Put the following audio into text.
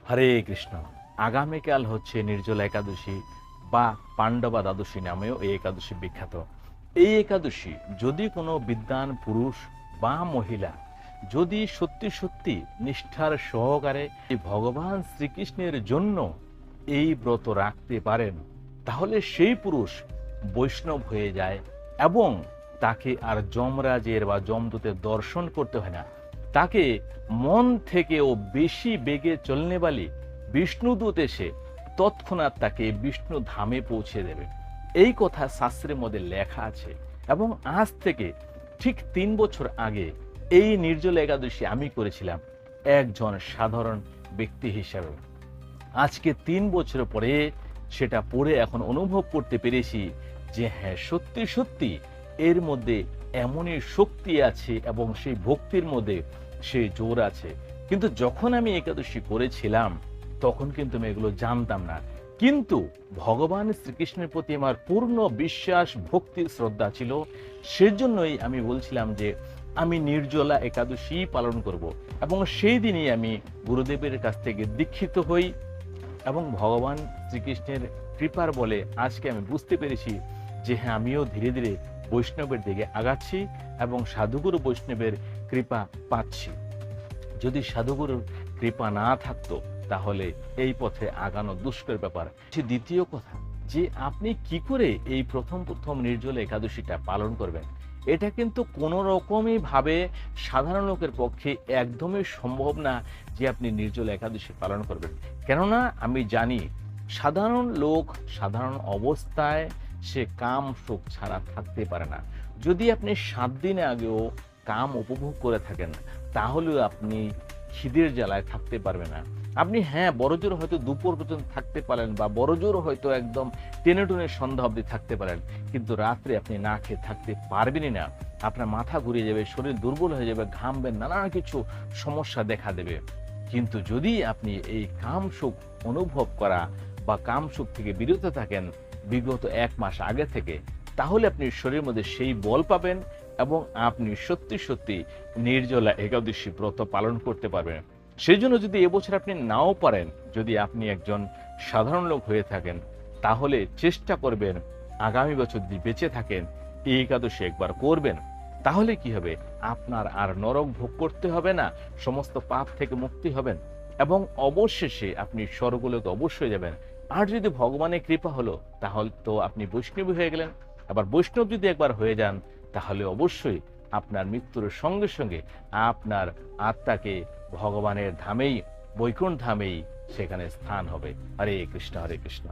হরে কৃষ্ণ। আগামীকাল হচ্ছে নির্জলা একাদশী বা পাণ্ডবা দ্বাদশী নামেও এই একাদশী বিখ্যাত। এই একাদশী যদি কোনো বিদ্বান পুরুষ বা মহিলা যদি সত্যি সত্যি নিষ্ঠার সহকারে ভগবান শ্রীকৃষ্ণের জন্য এই ব্রত রাখতে পারেন, তাহলে সেই পুরুষ বৈষ্ণব হয়ে যায় এবং তাকে আর যমরাজের বা যমদূতের দর্শন করতে হয় না। তাকে মন থেকেও বেশি বেগে চলনেওয়ালি বিষ্ণুদূত এসে তৎক্ষণাৎ তাকে বিষ্ণু ধামে পৌঁছে দেবে। এই কথা শাস্ত্রের মধ্যে লেখা আছে। এবং আজ থেকে ঠিক 3 বছর আগে এই নির্জলা একাদশী আমি করেছিলাম একজন সাধারণ ব্যক্তি হিসাবে। আজকে 3 বছর পরে সেটা পড়ে এখন অনুভব করতে পেরেছি যে হ্যাঁ, সত্যি সত্যি এর মধ্যে এমনই শক্তি আছে এবং সেই ভক্তির মধ্যে সেই জোর আছে। কিন্তু যখন আমি একাদশী করেছিলাম তখন কিন্তু আমি এগুলো জানতাম না। কিন্তু ভগবান শ্রীকৃষ্ণের প্রতি আমার পূর্ণ বিশ্বাস, ভক্তি, শ্রদ্ধা ছিল। সেজন্যই আমি বলছিলাম যে আমি নির্জলা একাদশী পালন করব এবং সেই দিনই আমি গুরুদেবের কাছ থেকে দীক্ষিত হই এবং ভগবান শ্রীকৃষ্ণের কৃপার বলে আজকে আমি বুঝতে পেরেছি যে হ্যাঁ, আমিও ধীরে ধীরে বৈষ্ণবের দিকে আগাচ্ছি এবং সাধুগুরু বৈষ্ণবের কৃপা পাচ্ছি। যদি সাধুগুরুর কৃপা না থাকতো তাহলে এই পথে আগানো দুষ্কর ব্যাপার। দ্বিতীয় কথা, যে আপনি কি করে এই প্রথম নির্জলা একাদশীটা পালন করবেন, এটা কিন্তু কোনো রকমই ভাবে সাধারণ লোকের পক্ষে একদমই সম্ভব না যে আপনি নির্জলা একাদশী পালন করবেন। কেননা আমি জানি সাধারণ লোক সাধারণ অবস্থায় সে কাম সুখ ছাড়া থাকতে পারে না। যদি আপনি 7 দিন আগেও কাম উপভোগ করে থাকেন তাহলেও আপনি খিদের জ্বালায় থাকতে পারবেন না। আপনি হ্যাঁ, বড়জোর হয়তো দুপুর পর্যন্ত থাকতে পারেন বা বড়জোর হয়তো একদম টেনে টুনে সন্ধ্যা অবধি থাকতে পারেন, কিন্তু রাত্রে আপনি না খেয়ে থাকতে পারবেনই না। আপনার মাথা ঘুরিয়ে যাবে, শরীর দুর্বল হয়ে যাবে, ঘামবেন, নানান কিছু সমস্যা দেখা দেবে। কিন্তু যদি আপনি এই কাম সুখ অনুভব করা বা কাম সুখ থেকে বিরত থাকেন বিগত 1 মাস আগে থেকে, তাহলে আপনি শরীরের মধ্যে সেই বল পাবেন এবং আপনি সত্যি সত্যি নির্জলা একাদশী ব্রত পালন করতে পারবেন। সেই জন্য যদি এবছর আপনি নাও পারেন, যদি আপনি একজন সাধারণ লোক হয়ে থাকেন, তাহলে চেষ্টা করবেন আগামী বছর যদি বেঁচে থাকেন এই একাদশী একবার করবেন। তাহলে কি হবে, আপনার আর নরক ভোগ করতে হবে না, সমস্ত পাপ থেকে মুক্তি হবেন এবং অবশেষে আপনি স্বর্গলোকে অবশ্যই যাবেন। আর যদি ভগবানের কৃপা হলো তাহলে তো আপনি বৈষ্ণব হয়ে গেলেন। আবার বৈষ্ণব যদি একবার হয়ে যান তাহলে অবশ্যই আপনার মৃত্যুর সঙ্গে সঙ্গে আপনার আত্মাকে ভগবানের ধামেই, বৈকুণ্ঠ ধামেই সেখানে স্থান হবে। হরে কৃষ্ণ, হরে কৃষ্ণ।